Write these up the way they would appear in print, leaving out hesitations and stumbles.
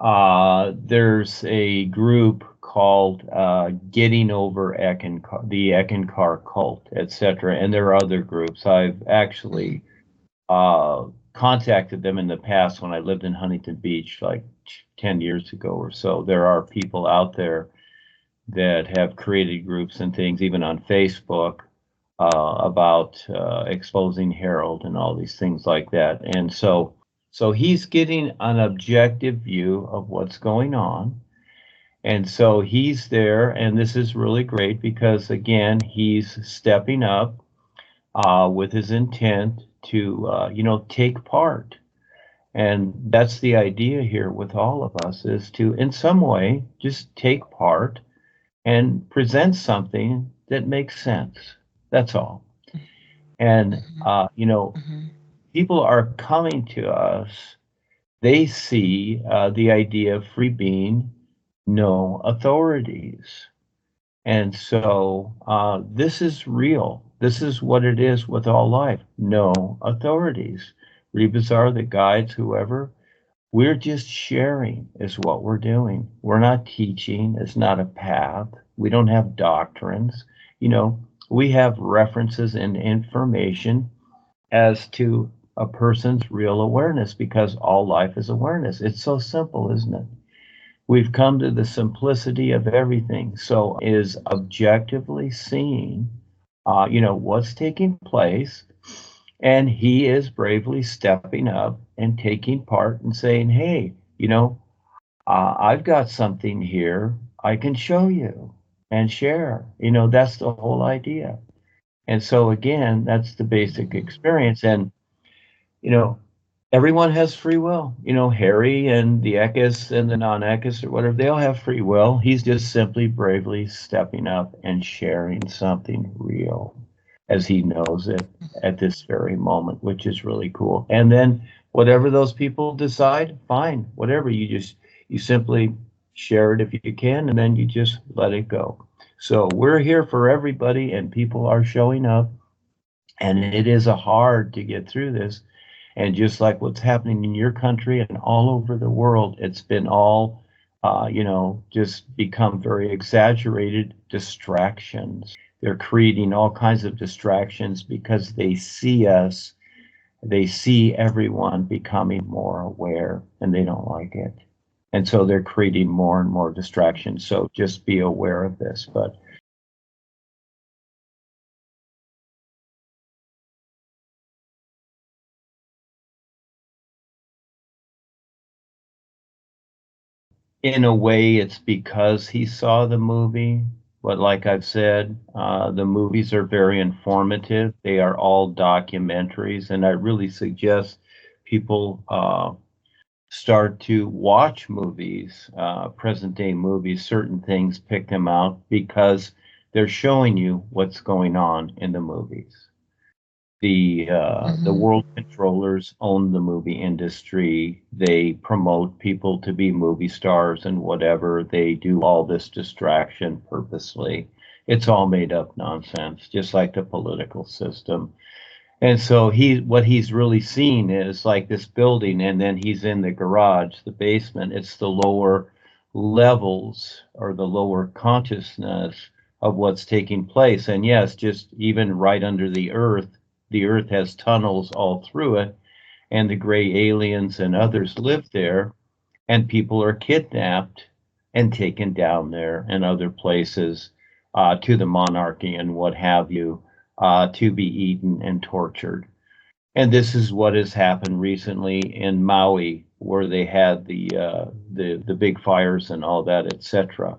There's a group called Getting Over Eckankar, the Eckankar Cult, etc. And there are other groups. I've actually contacted them in the past when I lived in Huntington Beach, like 10 years ago or so. There are people out there that have created groups and things, even on Facebook, about exposing Harold and all these things like that. And so he's getting an objective view of what's going on. And so he's there, and this is really great because, again, he's stepping up with his intent to, take part. And that's the idea here with all of us, is to, in some way, just take part and present something that makes sense. That's all. And, people are coming to us. They see the idea of free being, no authorities. And so this is real. This is what it is with all life. No authorities. Rebazar, the guides, whoever, we're just sharing is what we're doing. We're not teaching. It's not a path. We don't have doctrines. We have references and information as to a person's real awareness, because all life is awareness. It's so simple, isn't it? We've come to the simplicity of everything. So is objectively seeing, what's taking place. And he is bravely stepping up and taking part and saying, hey, I've got something here I can show you and share. That's the whole idea. And so, again, that's the basic experience. And, everyone has free will. Harry and the Eckists and the non-Eckists or whatever, they all have free will. He's just simply bravely stepping up and sharing something real as he knows it at this very moment, which is really cool. And then whatever those people decide, fine, whatever. You simply share it if you can, and then you just let it go. So we're here for everybody, and people are showing up, and it is hard to get through this. And just like what's happening in your country and all over the world, it's been all, just become very exaggerated distractions. They're creating all kinds of distractions because they see us, they see everyone becoming more aware, and they don't like it. And so they're creating more and more distractions. So just be aware of this. But in a way, it's because he saw the movie. But like I've said, the movies are very informative. They are all documentaries, and I really suggest people start to watch movies, present day movies, certain things, pick them out because they're showing you what's going on in the movies. The world controllers own the movie industry. They promote people to be movie stars and whatever. They do all this distraction purposely. It's all made up nonsense, just like the political system. And so what he's really seeing is like this building, and then he's in the garage, the basement. It's the lower levels or the lower consciousness of what's taking place. And yes, just even right under the earth has tunnels all through it, and the gray aliens and others live there, and people are kidnapped and taken down there and other places to the monarchy and what have you, to be eaten and tortured. And this is what has happened recently in Maui, where they had the big fires and all that, etc.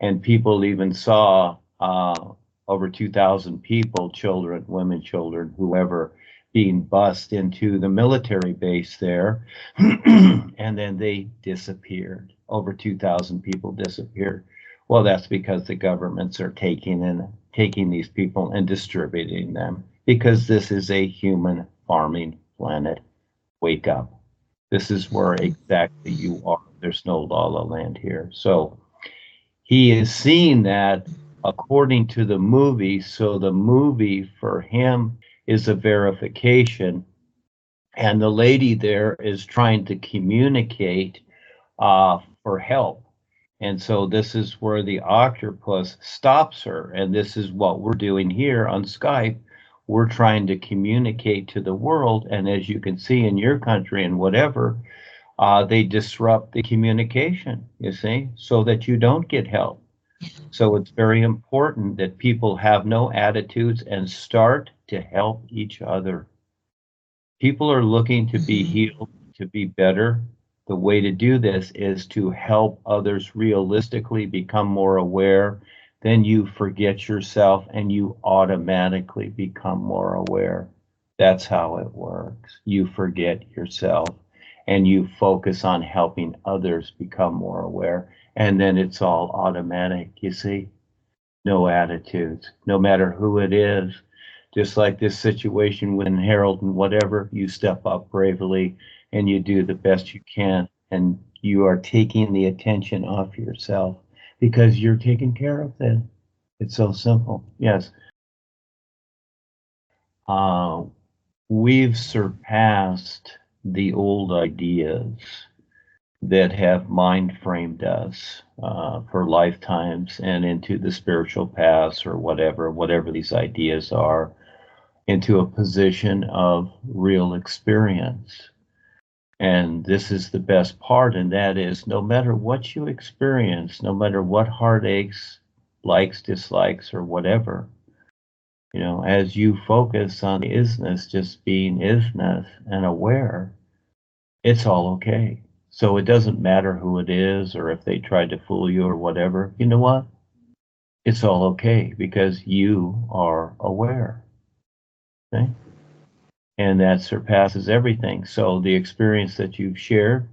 And people even saw over 2,000 people, children, women, children, whoever, being bussed into the military base there, and then they disappeared. Over 2,000 people disappeared. Well, that's because the governments are taking these people and distributing them, because this is a human farming planet. Wake up. This is where exactly you are. There's no La La Land here. So he is seeing that according to the movie. So the movie for him is a verification. And the lady there is trying to communicate for help. And so this is where the octopus stops her. And this is what we're doing here on Skype. We're trying to communicate to the world. And as you can see in your country and whatever, they disrupt the communication, you see, so that you don't get help. So it's very important that people have no attitudes and start to help each other. People are looking to be healed, to be better. The way to do this is to help others realistically become more aware. Then you forget yourself and you automatically become more aware. That's how it works. You forget yourself and you focus on helping others become more aware. And then it's all automatic, you see? No attitudes, no matter who it is. Just like this situation with Harold and whatever, you step up bravely and you do the best you can, and you are taking the attention off yourself because you're taking care of them. It's so simple. Yes. We've surpassed the old ideas that have mind framed us for lifetimes and into the spiritual paths or whatever these ideas are, into a position of real experience. And this is the best part, and that is no matter what you experience, no matter what heartaches, likes, dislikes, or whatever, you know, as you focus on isness, just being isness and aware, it's all okay. So it doesn't matter who it is or if they tried to fool you or whatever. You know what? It's all okay because you are aware. Okay? And that surpasses everything. So the experience that you've shared,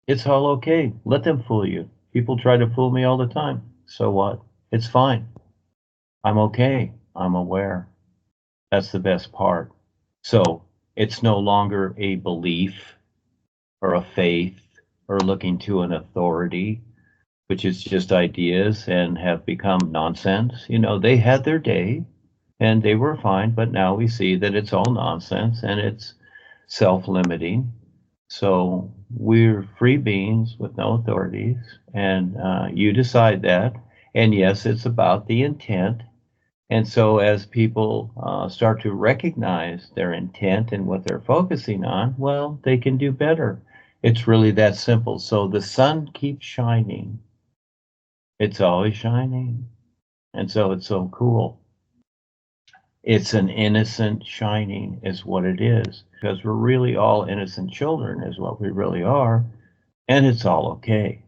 it's all okay. Let them fool you. People try to fool me all the time. So what? It's fine. I'm okay. I'm aware. That's the best part. So it's no longer a belief or a faith or looking to an authority, which is just ideas and have become nonsense. You know, they had their day and they were fine, but now we see that it's all nonsense and it's self-limiting. So we're free beings with no authorities, and you decide that. And yes, it's about the intent. And so as people start to recognize their intent and what they're focusing on, well, they can do better. It's really that simple. So the sun keeps shining. It's always shining. And so it's so cool. It's an innocent shining is what it is, because we're really all innocent children is what we really are. And it's all okay.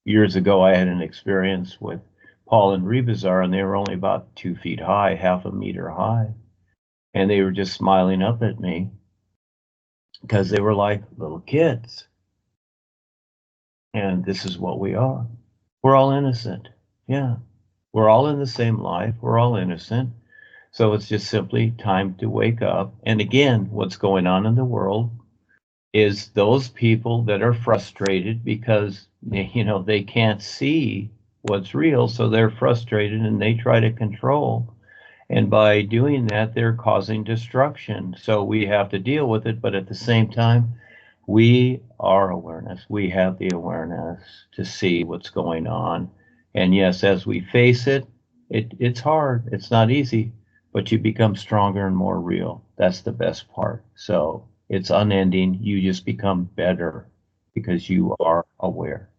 Years ago, I had an experience with Paul and Rebazar, and they were only about 2 feet high, half a meter high. And they were just smiling up at me because they were like little kids. And this is what we are. We're all innocent. Yeah. We're all in the same life. We're all innocent. So it's just simply time to wake up. And again, what's going on in the world is those people that are frustrated because they can't see what's real, so they're frustrated and they try to control. And by doing that, they're causing destruction. So we have to deal with it, but at the same time, we are awareness. We have the awareness to see what's going on. And yes, as we face it, it's hard. It's not easy, but you become stronger and more real. That's the best part. So it's unending. You just become better because you are aware.